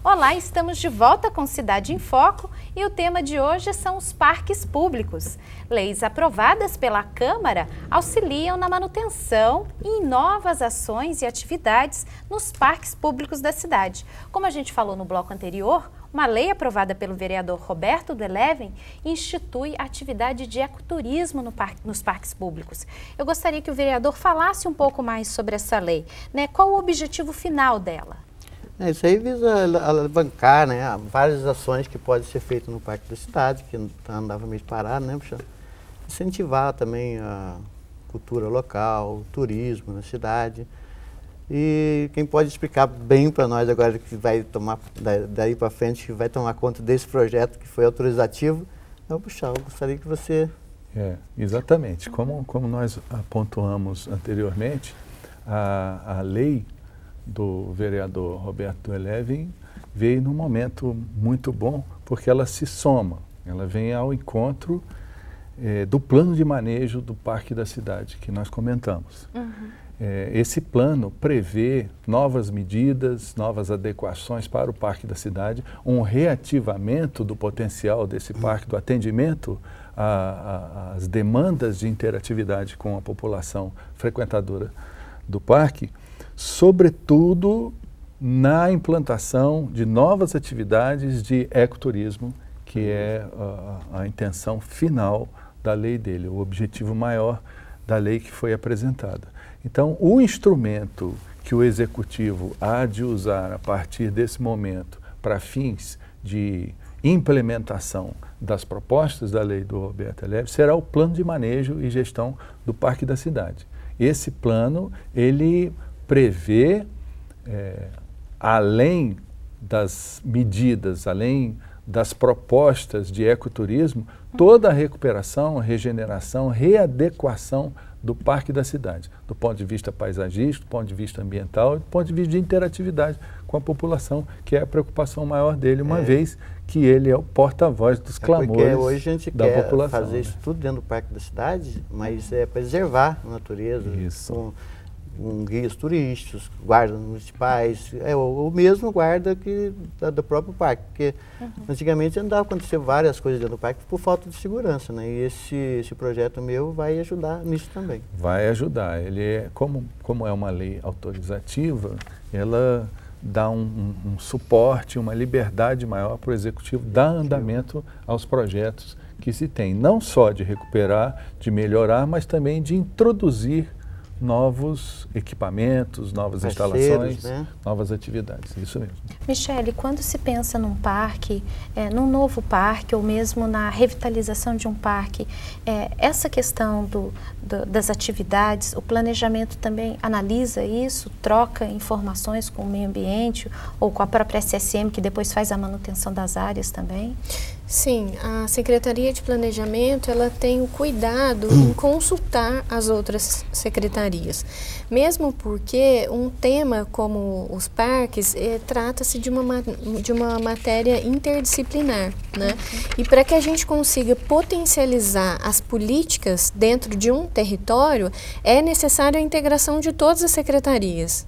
Olá, estamos de volta com Cidade em Foco e o tema de hoje são os parques públicos. Leis aprovadas pela Câmara auxiliam na manutenção e em novas ações e atividades nos parques públicos da cidade. Como a gente falou no bloco anterior, uma lei aprovada pelo vereador Roberto do Eleven institui a atividade de ecoturismo nos parques públicos. Eu gostaria que o vereador falasse um pouco mais sobre essa lei, né? Qual o objetivo final dela? Isso aí visa alavancar, né, várias ações que podem ser feitas no Parque da Cidade, que andava meio parado, né, puxa? Incentivar também a cultura local, o turismo na cidade. E quem pode explicar bem para nós agora, que vai tomar, daí para frente, que vai tomar conta desse projeto que foi autorizativo, é o Buchal. Eu gostaria que você... Exatamente. Como nós pontuamos anteriormente, a lei do vereador Roberto do Eleven veio num momento muito bom, porque ela se soma, ela vem ao encontro do plano de manejo do Parque da Cidade, que nós comentamos. Esse plano prevê novas medidas, novas adequações para o Parque da Cidade, um reativamento do potencial desse parque, do atendimento às demandas de interatividade com a população frequentadora do parque, sobretudo na implantação de novas atividades de ecoturismo, que é a intenção final da lei dele, o objetivo maior da lei que foi apresentada. Então, o instrumento que o Executivo há de usar a partir desse momento para fins de implementação das propostas da lei do Roberto Eleven será o plano de manejo e gestão do Parque da Cidade. Esse plano, ele prevê, além das medidas, além das propostas de ecoturismo, toda a recuperação, regeneração, readequação do Parque da Cidade, do ponto de vista paisagístico, do ponto de vista ambiental e do ponto de vista de interatividade com a população, que é a preocupação maior dele, uma vez que ele é o porta-voz dos clamores da população. Hoje a gente quer fazer isso tudo dentro do Parque da Cidade, mas é preservar a natureza, com guias turísticos, guardas municipais, o mesmo guarda do próprio parque, porque antigamente andava a acontecer várias coisas dentro do parque por falta de segurança, né? E esse projeto meu vai ajudar nisso também. Vai ajudar. Ele como é uma lei autorizativa, ela dá um suporte, uma liberdade maior para o Executivo dar andamento aos projetos que se tem, não só de recuperar, de melhorar, mas também de introduzir novos equipamentos, novas instalações, né? Novas atividades, isso mesmo. Michele, quando se pensa num parque, num novo parque ou mesmo na revitalização de um parque, essa questão das atividades, o planejamento também analisa isso, troca informações com o meio ambiente ou com a própria SSM, que depois faz a manutenção das áreas também? Sim, a Secretaria de Planejamento, ela tem o cuidado em consultar as outras secretarias, mesmo porque um tema como os parques trata-se de uma matéria interdisciplinar, né? E para que a gente consiga potencializar as políticas dentro de um território, é necessária a integração de todas as secretarias,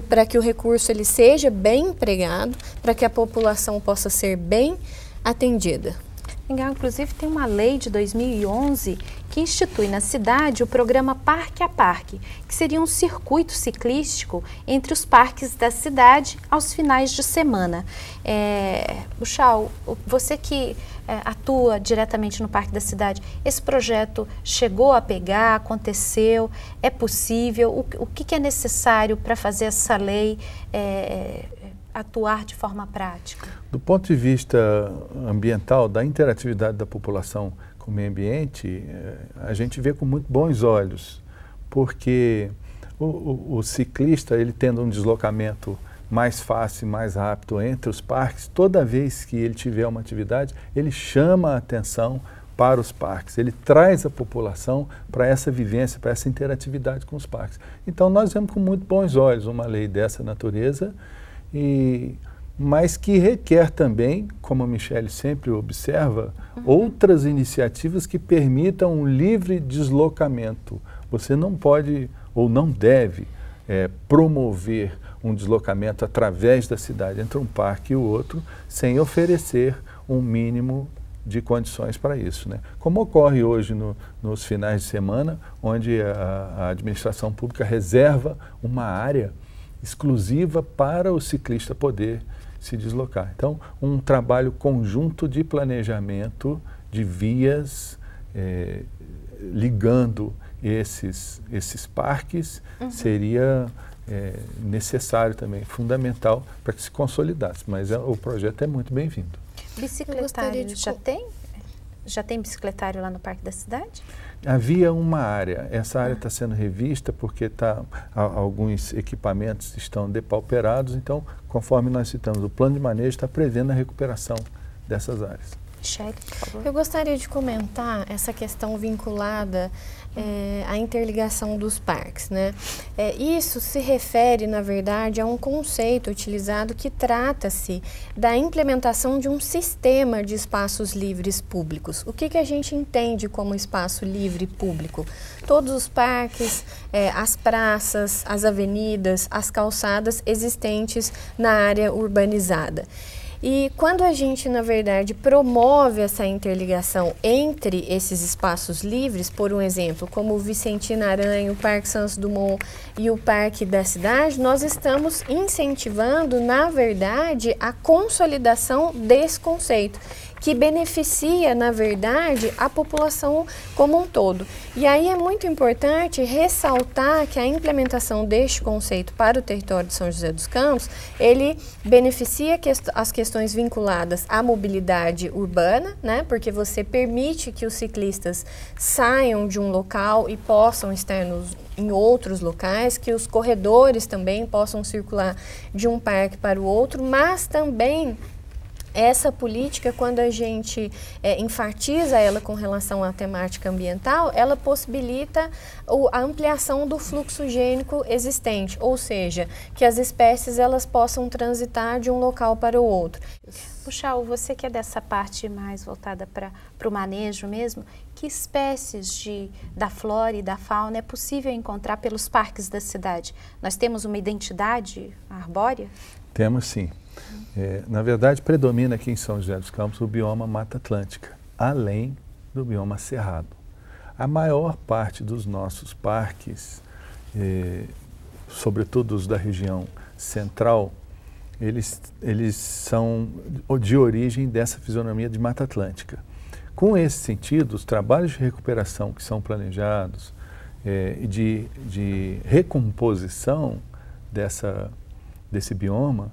para que o recurso ele seja bem empregado, para que a população possa ser bem atendida. Inclusive tem uma lei de 2011 que institui na cidade o programa Parque a Parque, que seria um circuito ciclístico entre os parques da cidade aos finais de semana. Buchal, você que atua diretamente no Parque da Cidade, esse projeto chegou a pegar, aconteceu, é possível? O que é necessário para fazer essa lei atuar de forma prática? Do ponto de vista ambiental, da interatividade da população com o meio ambiente, a gente vê com muito bons olhos, porque o ciclista, ele tendo um deslocamento mais fácil e mais rápido entre os parques, toda vez que ele tiver uma atividade, ele chama a atenção para os parques, ele traz a população para essa vivência, para essa interatividade com os parques. Então nós vemos com muito bons olhos uma lei dessa natureza, mas que requer também, como a Michele sempre observa, outras iniciativas que permitam um livre deslocamento. Você não pode ou não deve promover um deslocamento através da cidade entre um parque e o outro, sem oferecer um mínimo de condições para isso, né? Como ocorre hoje nos finais de semana, onde a administração pública reserva uma área exclusiva para o ciclista poder se deslocar. Então, um trabalho conjunto de planejamento de vias ligando esses parques seria necessário também, fundamental para que se consolidasse, mas o projeto é muito bem-vindo. Bicicletário já tem bicicletário lá no Parque da Cidade? Havia uma área, essa área está sendo revista porque alguns equipamentos estão depauperados, então, conforme nós citamos, o plano de manejo está prevendo a recuperação dessas áreas. Michele, por favor. Eu gostaria de comentar essa questão vinculada à interligação dos parques, né? Isso se refere, na verdade, a um conceito utilizado que trata-se da implementação de um sistema de espaços livres públicos. O que a gente entende como espaço livre público? Todos os parques, as praças, as avenidas, as calçadas existentes na área urbanizada. E quando a gente, na verdade, promove essa interligação entre esses espaços livres, por um exemplo, como o Vicentino Aranha, o Parque Santos Dumont e o Parque da Cidade, nós estamos incentivando, na verdade, a consolidação desse conceito, que beneficia, na verdade, a população como um todo. E aí é muito importante ressaltar que a implementação deste conceito para o território de São José dos Campos, ele beneficia as questões vinculadas à mobilidade urbana, né? Porque você permite que os ciclistas saiam de um local e possam estar em outros locais, que os corredores também possam circular de um parque para o outro, mas também essa política, quando a gente enfatiza ela com relação à temática ambiental, ela possibilita a ampliação do fluxo gênico existente, ou seja, que as espécies elas possam transitar de um local para o outro. Puxal, você que é dessa parte mais voltada para o manejo mesmo, que espécies da flora e da fauna é possível encontrar pelos parques da cidade? Nós temos uma identidade arbórea? Temos sim. Na verdade, predomina aqui em São José dos Campos o bioma Mata Atlântica, além do bioma Cerrado. A maior parte dos nossos parques, sobretudo os da região central, eles são de origem dessa fisionomia de Mata Atlântica. Com esse sentido, os trabalhos de recuperação que são planejados, de recomposição desse bioma,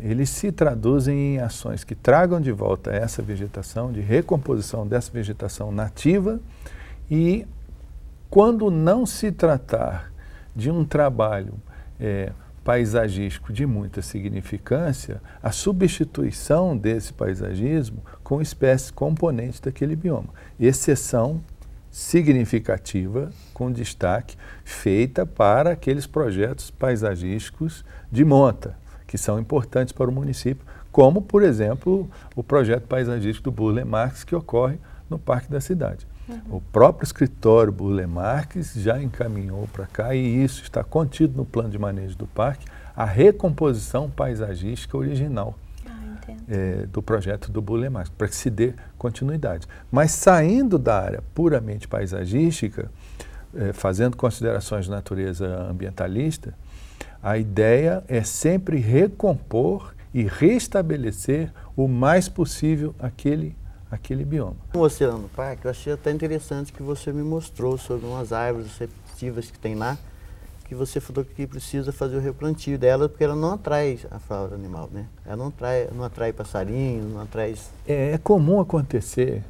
eles se traduzem em ações que tragam de volta essa vegetação, de recomposição dessa vegetação nativa, e quando não se tratar de um trabalho paisagístico de muita significância, a substituição desse paisagismo com espécies componentes daquele bioma. Exceção significativa, com destaque, feita para aqueles projetos paisagísticos de monta, que são importantes para o município, como, por exemplo, o projeto paisagístico do Burle Marx, que ocorre no Parque da Cidade. O próprio escritório Burle Marx já encaminhou para cá, e isso está contido no plano de manejo do parque, a recomposição paisagística original do projeto do Burle Marx, para que se dê continuidade. Mas saindo da área puramente paisagística, fazendo considerações de natureza ambientalista, a ideia é sempre recompor e restabelecer o mais possível aquele bioma. Você lá no parque, eu achei até interessante que você me mostrou sobre umas árvores receptivas que tem lá, que você falou que precisa fazer o replantio dela, porque ela não atrai a fauna animal, né? Ela não atrai passarinhos, não atrai... É comum acontecer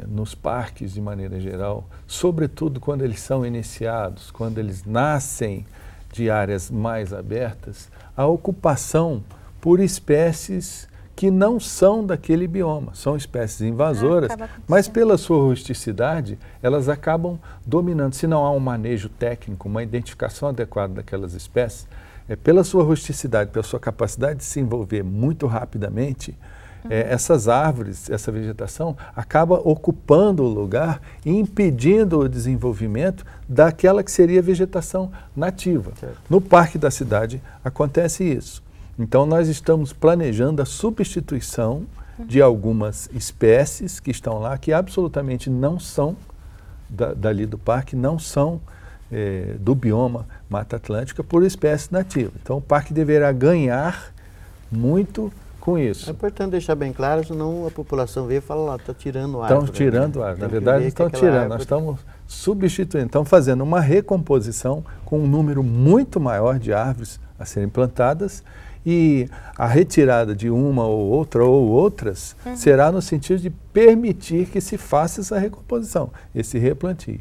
nos parques de maneira geral, sobretudo quando eles são iniciados, quando eles nascem de áreas mais abertas, a ocupação por espécies que não são daquele bioma, são espécies invasoras, mas pela sua rusticidade, elas acabam dominando. Se não há um manejo técnico, uma identificação adequada daquelas espécies, pela sua rusticidade, pela sua capacidade de se envolver muito rapidamente, essas árvores, essa vegetação, acaba ocupando o lugar e impedindo o desenvolvimento daquela que seria vegetação nativa. Certo. No Parque da Cidade acontece isso. Então nós estamos planejando a substituição de algumas espécies que estão lá, que absolutamente não são dali do parque, não são do bioma Mata Atlântica, por espécies nativas. Então o parque deverá ganhar muito com isso. É importante deixar bem claro, senão a população vê e fala lá, está tirando árvore. Estão tirando árvore. Na verdade, não estão tirando, árvore... nós estamos substituindo, estamos fazendo uma recomposição com um número muito maior de árvores a serem plantadas, e a retirada de uma ou outras será no sentido de permitir que se faça essa recomposição, esse replantio.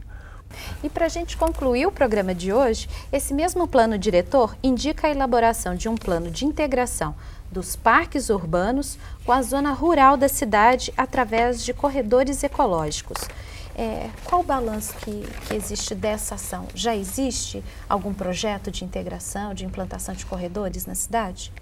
E para a gente concluir o programa de hoje, esse mesmo plano diretor indica a elaboração de um plano de integração dos parques urbanos com a zona rural da cidade através de corredores ecológicos. Qual o balanço que existe dessa ação? Já existe algum projeto de integração, de implantação de corredores na cidade?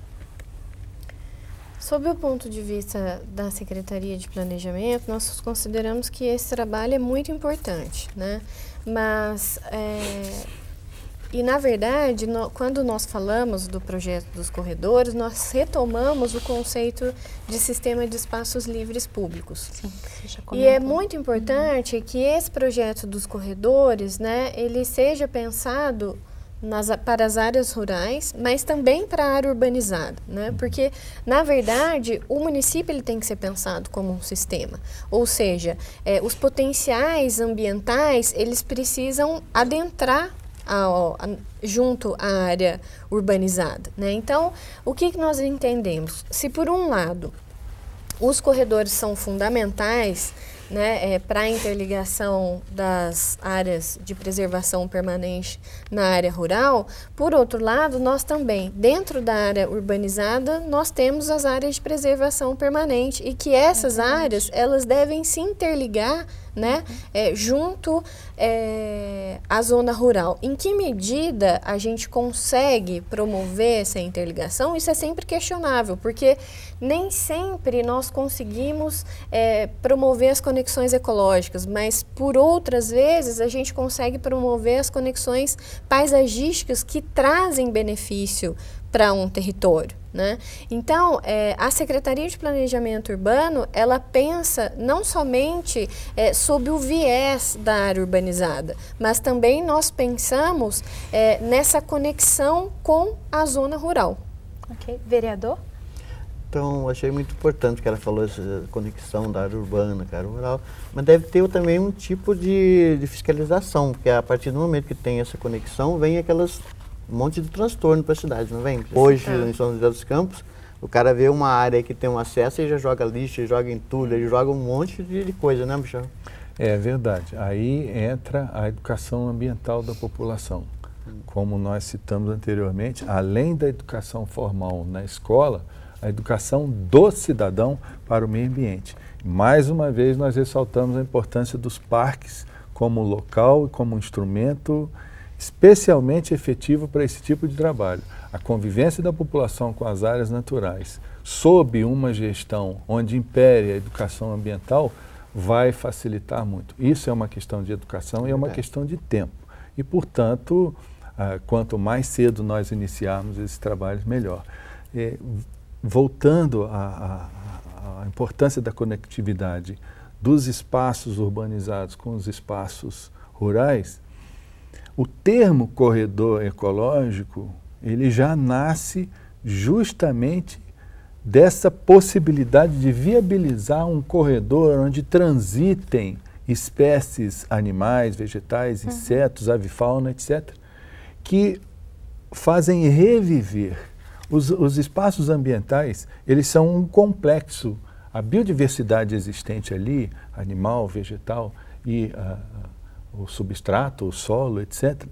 Sob o ponto de vista da Secretaria de Planejamento, nós consideramos que esse trabalho é muito importante, né? Mas, na verdade, quando nós falamos do projeto dos corredores, nós retomamos o conceito de sistema de espaços livres públicos. Sim, e é muito importante que esse projeto dos corredores, né, ele seja pensado para as áreas rurais, mas também para a área urbanizada, né? Porque, na verdade, o município ele tem que ser pensado como um sistema. Ou seja, os potenciais ambientais, eles precisam adentrar junto à área urbanizada, né? Então, o que nós entendemos? Se, por um lado, os corredores são fundamentais, né, para a interligação das áreas de preservação permanente na área rural, por outro lado, nós também, dentro da área urbanizada, nós temos as áreas de preservação permanente e que essas áreas, elas devem se interligar, né, junto à zona rural. Em que medida a gente consegue promover essa interligação? Isso é sempre questionável, porque nem sempre nós conseguimos promover as conexões ecológicas, mas por outras vezes a gente consegue promover as conexões paisagísticas que trazem benefício para um território, né? Então, a Secretaria de Planejamento Urbano, ela pensa não somente sob o viés da área urbanizada, mas também nós pensamos nessa conexão com a zona rural. Ok. Vereador? Então, achei muito importante que ela falou essa conexão da área urbana com a área rural, mas deve ter também um tipo de fiscalização, porque a partir do momento que tem essa conexão, vem aquelas um monte de transtorno para a cidade, não vem? Hoje, em São José dos Campos, o cara vê uma área que tem um acesso e já joga lixo, ele joga entulho, ele joga um monte de coisa, né, Michel? É verdade. Aí entra a educação ambiental da população. Como nós citamos anteriormente, além da educação formal na escola, a educação do cidadão para o meio ambiente. Mais uma vez, nós ressaltamos a importância dos parques como local e como instrumento especialmente efetivo para esse tipo de trabalho. A convivência da população com as áreas naturais, sob uma gestão onde impere a educação ambiental, vai facilitar muito. Isso é uma questão de educação e é uma questão de tempo. E, portanto, quanto mais cedo nós iniciarmos esses trabalhos, melhor. Voltando à importância da conectividade dos espaços urbanizados com os espaços rurais, o termo corredor ecológico, ele já nasce justamente dessa possibilidade de viabilizar um corredor onde transitem espécies animais, vegetais, insetos, avifauna, etc., que fazem reviver. Os espaços ambientais, eles são um complexo. A biodiversidade existente ali, animal, vegetal e o substrato, o solo, etc.,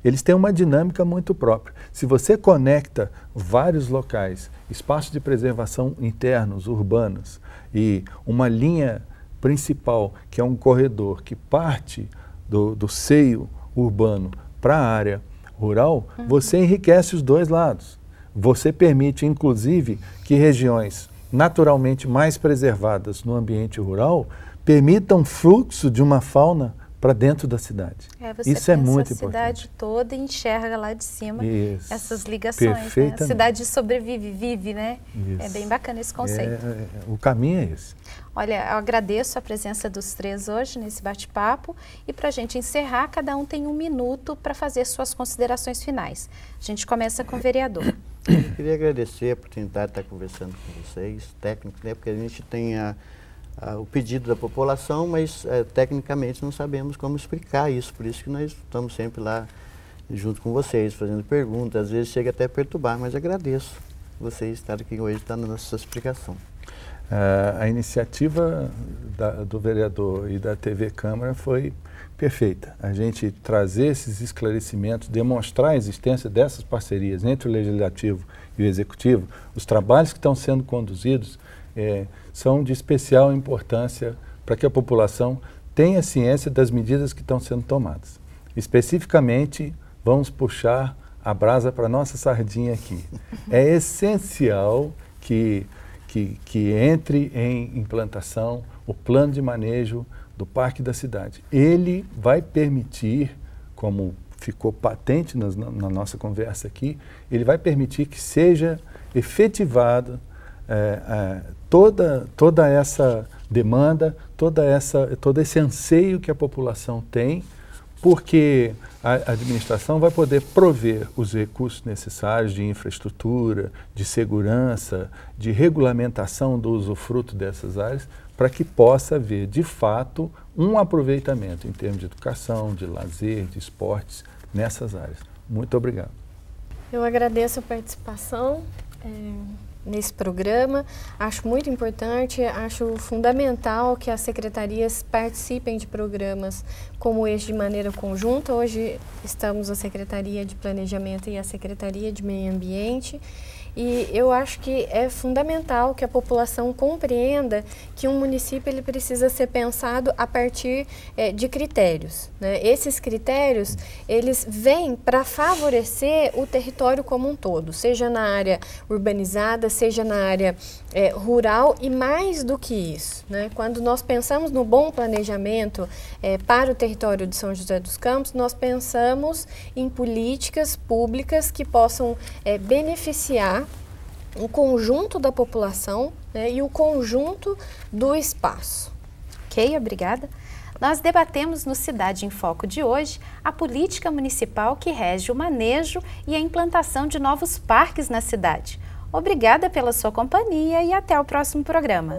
eles têm uma dinâmica muito própria. Se você conecta vários locais, espaços de preservação internos, urbanos, e uma linha principal, que é um corredor que parte do seio urbano para a área rural, você enriquece os dois lados. Você permite, inclusive, que regiões naturalmente mais preservadas no ambiente rural permitam fluxo de uma fauna para dentro da cidade. Isso é muito importante. A cidade toda enxerga lá de cima essas ligações. Perfeitamente. Né? A cidade sobrevive, vive, né? Isso. É bem bacana esse conceito. O caminho é esse. Olha, eu agradeço a presença dos três hoje nesse bate-papo e para a gente encerrar, cada um tem 1 minuto para fazer suas considerações finais. A gente começa com o vereador. Eu queria agradecer a oportunidade de estar conversando com vocês, técnicos, né? Porque a gente tem o pedido da população, mas tecnicamente não sabemos como explicar isso, por isso que nós estamos sempre lá junto com vocês, fazendo perguntas, às vezes chega até a perturbar, mas agradeço vocês estarem aqui hoje, dando a nossa explicação. A iniciativa do vereador e da TV Câmara foi perfeita. A gente trazer esses esclarecimentos, demonstrar a existência dessas parcerias entre o Legislativo e o Executivo, os trabalhos que estão sendo conduzidos são de especial importância para que a população tenha ciência das medidas que estão sendo tomadas. Especificamente, vamos puxar a brasa para a nossa sardinha aqui. É essencial que entre em implantação o plano de manejo do Parque da Cidade. Ele vai permitir, como ficou patente na nossa conversa aqui, ele vai permitir que seja efetivado toda essa demanda, todo esse anseio que a população tem, porque a administração vai poder prover os recursos necessários de infraestrutura, de segurança, de regulamentação do usufruto dessas áreas, para que possa haver, de fato, um aproveitamento em termos de educação, de lazer, de esportes nessas áreas. Muito obrigado. Eu agradeço a participação nesse programa. Acho muito importante, acho fundamental que as secretarias participem de programas como este de maneira conjunta. Hoje estamos a Secretaria de Planejamento e a Secretaria de Meio Ambiente. E eu acho que é fundamental que a população compreenda que um município ele precisa ser pensado a partir de critérios, né? Esses critérios, eles vêm para favorecer o território como um todo, seja na área urbanizada, seja na área rural e mais do que isso, né? Quando nós pensamos no bom planejamento para o território de São José dos Campos, nós pensamos em políticas públicas que possam beneficiar o conjunto da população, né, e o conjunto do espaço. Ok, obrigada. Nós debatemos no Cidade em Foco de hoje a política municipal que rege o manejo e a implantação de novos parques na cidade. Obrigada pela sua companhia e até o próximo programa.